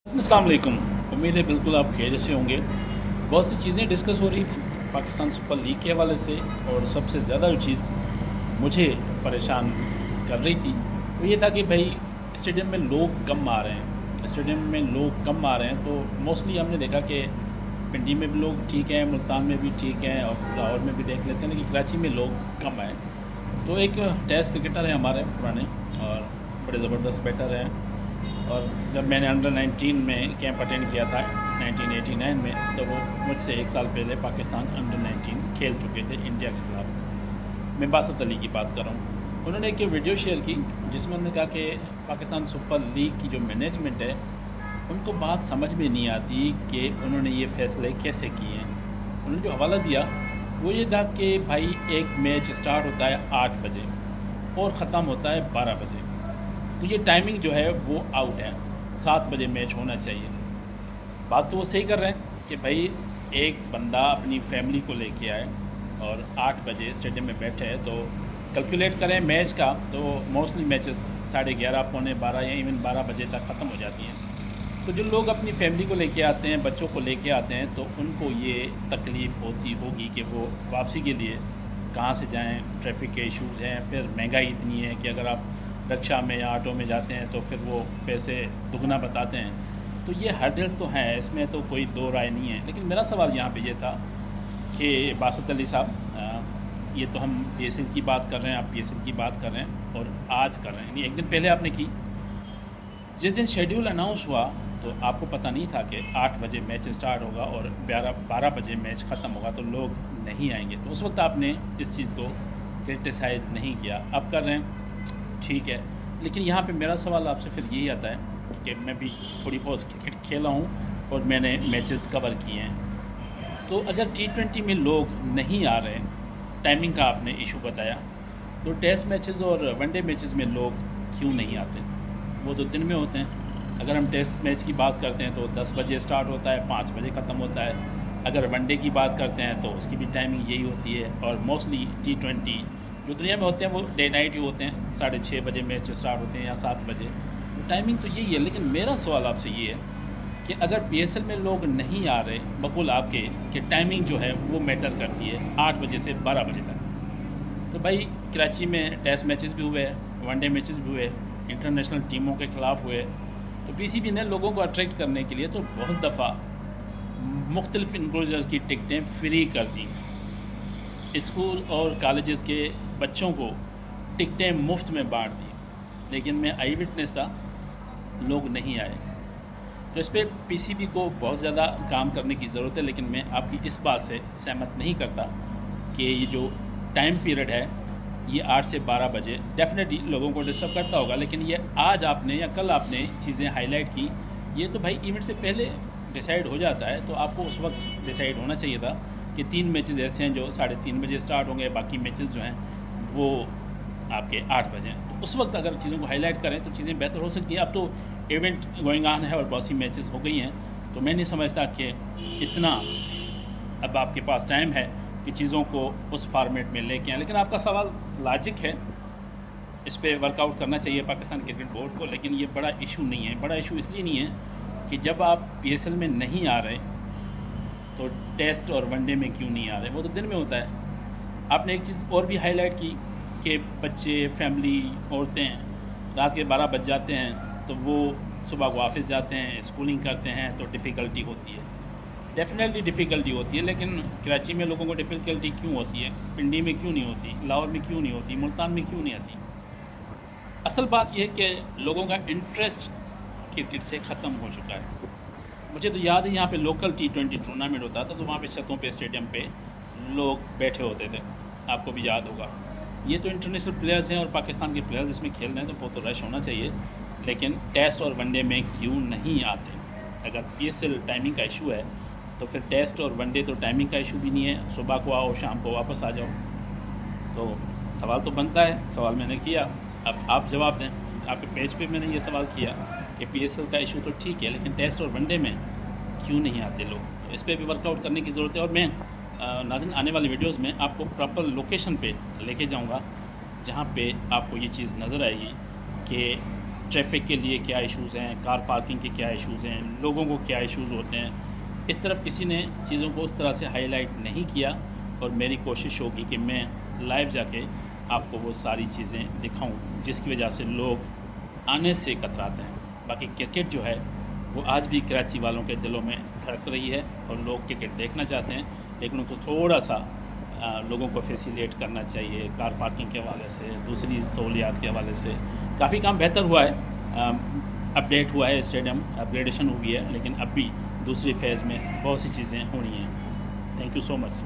अस्सलाम वालेकुम। उम्मीद है बिल्कुल आप खैरियत से होंगे। बहुत सी चीज़ें डिस्कस हो रही थी पाकिस्तान सुपर लीग के हवाले से, और सबसे ज़्यादा जो चीज़ मुझे परेशान कर रही थी वो ये था कि भाई स्टेडियम में लोग कम आ रहे हैं। स्टेडियम में लोग कम आ रहे हैं तो मोस्टली हमने देखा कि पिंडी में भी लोग ठीक हैं, मुल्तान में भी ठीक हैं, और लाहौर में भी देख लेते हैं, लेकिन कराची में लोग कम आए। तो एक टेस्ट क्रिकेटर है हमारे पुराने और बड़े ज़बरदस्त बैटर हैं, और जब मैंने अंडर 19 में कैंप अटेंड किया था 1989 में, तो वो मुझसे एक साल पहले पाकिस्तान अंडर 19 खेल चुके थे इंडिया के खिलाफ। मैं बासत अली की बात कर रहा हूँ। उन्होंने एक वीडियो शेयर की जिसमें उन्होंने कहा कि पाकिस्तान सुपर लीग की जो मैनेजमेंट है उनको बात समझ में नहीं आती कि उन्होंने ये फ़ैसले कैसे किए हैं। उन्होंने जो हवाला दिया वो ये था कि भाई एक मैच स्टार्ट होता है 8 बजे और ख़त्म होता है 12 बजे, तो ये टाइमिंग जो है वो आउट है। 7 बजे मैच होना चाहिए। बात तो वो सही कर रहे हैं कि भाई एक बंदा अपनी फैमिली को लेके आए और 8 बजे स्टेडियम में बैठे हैं, तो कैलकुलेट करें मैच का तो मोस्टली मैचेस 11:30 पौने 12 या इवन 12 बजे तक ख़त्म हो जाती हैं। तो जो लोग अपनी फैमिली को लेके आते हैं, बच्चों को लेके आते हैं, तो उनको ये तकलीफ़ होती होगी कि वो वापसी के लिए कहाँ से जाएं। ट्रैफिक के इश्यूज़ हैं, फिर महंगाई इतनी है कि अगर आप रिक्शा में या ऑटो में जाते हैं तो फिर वो पैसे दुगना बताते हैं। तो ये हर्डल्स तो हैं, इसमें तो कोई दो राय नहीं है। लेकिन मेरा सवाल यहाँ पे ये था कि बासत अली साहब, ये तो हम PSL की बात कर रहे हैं, आप PSL की बात कर रहे हैं और आज कर रहे हैं, नहीं एक दिन पहले आपने की। जिस दिन शेड्यूल अनाउंस हुआ तो आपको पता नहीं था कि 8 बजे मैच स्टार्ट होगा और 12 बजे मैच ख़त्म होगा, तो लोग नहीं आएंगे। तो उस वक्त आपने इस चीज़ को क्रिटिसाइज़ नहीं किया। अब कर रहे हैं, ठीक है। लेकिन यहाँ पे मेरा सवाल आपसे फिर यही आता है कि मैं भी थोड़ी बहुत क्रिकेट खेला हूँ और मैंने मैचेस कवर किए हैं। तो अगर T20 में लोग नहीं आ रहे, टाइमिंग का आपने इशू बताया, तो टेस्ट मैचेस और वनडे मैचेस में लोग क्यों नहीं आते? वो तो दिन में होते हैं। अगर हम टेस्ट मैच की बात करते हैं तो 10 बजे स्टार्ट होता है, 5 बजे ख़त्म होता है। अगर वनडे की बात करते हैं तो उसकी भी टाइमिंग यही होती है। और मोस्टली T20 जो दुनिया में होते हैं वो डे नाइट ही होते हैं, 6:30 बजे मैच स्टार्ट होते हैं या 7 बजे, तो टाइमिंग तो यही है। लेकिन मेरा सवाल आपसे ये है कि अगर PSL में लोग नहीं आ रहे, बकुल आपके कि टाइमिंग जो है वो मैटर करती है 8 बजे से 12 बजे तक, तो भाई कराची में टेस्ट मैचेस भी हुए, वनडे मैचेस भी हुए, इंटरनेशनल टीमों के ख़िलाफ़ हुए, तो PCB ने लोगों को अट्रैक्ट करने के लिए तो बहुत दफ़ा मुख्तलिफ इनक्लोजर्स की टिकटें फ्री कर दी। स्कूल और कॉलेजेस के बच्चों को टिकटें मुफ्त में बांट दी, लेकिन मैं आई विटनेस था, लोग नहीं आए। तो इस पर PCB को बहुत ज़्यादा काम करने की ज़रूरत है। लेकिन मैं आपकी इस बात से सहमत नहीं करता कि ये जो टाइम पीरियड है ये 8 से 12 बजे डेफिनेटली लोगों को डिस्टर्ब करता होगा। लेकिन ये आज आपने या कल आपने चीज़ें हाईलाइट की, ये तो भाई इवेंट से पहले डिसाइड हो जाता है। तो आपको उस वक्त डिसाइड होना चाहिए था कि 3 मैचेस ऐसे हैं जो 3:30 बजे स्टार्ट होंगे, बाकी मैचेस जो हैं वो आपके 8 बजे हैं। तो उस वक्त अगर चीज़ों को हाईलाइट करें तो चीज़ें बेहतर हो सकती हैं। अब तो इवेंट गोइंग ऑन है और बहुत सी मैचेस हो गई हैं, तो मैं नहीं समझता कि इतना अब आपके पास टाइम है कि चीज़ों को उस फॉर्मेट में लेके आएँ। लेकिन आपका सवाल लॉजिक है, इस पे वर्कआउट करना चाहिए पाकिस्तान क्रिकेट बोर्ड को। लेकिन ये बड़ा इशू नहीं है। बड़ा इशू इसलिए नहीं है कि जब आप PSL में नहीं आ रहे तो टेस्ट और वनडे में क्यों नहीं आ रहे, वो तो दिन में होता है। आपने एक चीज़ और भी हाईलाइट की कि बच्चे, फैमिली, औरतें रात के 12 बज जाते हैं तो वो सुबह को ऑफिस जाते हैं, स्कूलिंग करते हैं, तो डिफ़िकल्टी होती है। डेफिनेटली डिफ़िकल्टी होती है, लेकिन कराची में लोगों को डिफ़िकल्टी क्यों होती है, पिंडी में क्यों नहीं होती, लाहौर में क्यों नहीं होती, मुल्तान में क्यों नहीं आती? असल बात यह है कि लोगों का इंटरेस्ट क्रिकेट से ख़त्म हो चुका है। मुझे तो याद है यहाँ पे लोकल T20 टूर्नामेंट होता था तो वहाँ पे छतों पे, स्टेडियम पे लोग बैठे होते थे, आपको भी याद होगा। ये तो इंटरनेशनल प्लेयर्स हैं और पाकिस्तान के प्लेयर्स इसमें खेल रहे हैं, तो बहुत तो रश होना चाहिए। लेकिन टेस्ट और वनडे में क्यों नहीं आते? अगर PSL टाइमिंग का इशू है तो फिर टेस्ट और वनडे तो टाइमिंग का इशू भी नहीं है, सुबह को आओ, शाम को वापस आ जाओ। तो सवाल तो बनता है, सवाल मैंने किया, अब आप जवाब दें। आपके पेज पे मैंने ये सवाल किया कि PSL का इशू तो ठीक है, लेकिन टेस्ट और वनडे में क्यों नहीं आते लोग? तो इस पर भी वर्कआउट करने की ज़रूरत है। और मैं नाज़रीन आने वाली वीडियोज़ में आपको प्रॉपर लोकेशन पे लेके जाऊंगा जहाँ पे आपको ये चीज़ नज़र आएगी कि ٹریفک کے لیے کیا ایشوز ہیں، کار پارکنگ کے کیا ایشوز ہیں، لوگوں کو کیا ایشوز ہوتے ہیں، اس طرف کسی نے چیزوں کو اس طرح سے ہائی لائٹ نہیں کیا، اور میری کوشش ہوگی کہ میں لائیو جا کے آپ کو وہ ساری چیزیں دکھاؤں جس کی وجہ سے لوگ آنے سے کتراتے ہیں۔ باقی کرکٹ جو ہے وہ آج بھی کراچی والوں کے دلوں میں دھڑک رہی ہے، اور لوگ کرکٹ دیکھنا چاہتے ہیں، لیکن ان کو تھوڑا سا لوگوں کو فیسیلیٹ کرنا چاہیے، کار پارکنگ کے حوالے سے، دوسری سہولیات کے حوالے سے کافی کام بہتر ہوا ہے، اپڈیٹ ہوا ہے، اسٹیڈیم اپ گریڈیشن ہوئی ہے، لیکن اب بھی دوسری فیز میں بہت سی چیزیں ہونی ہیں۔ Thank you so much.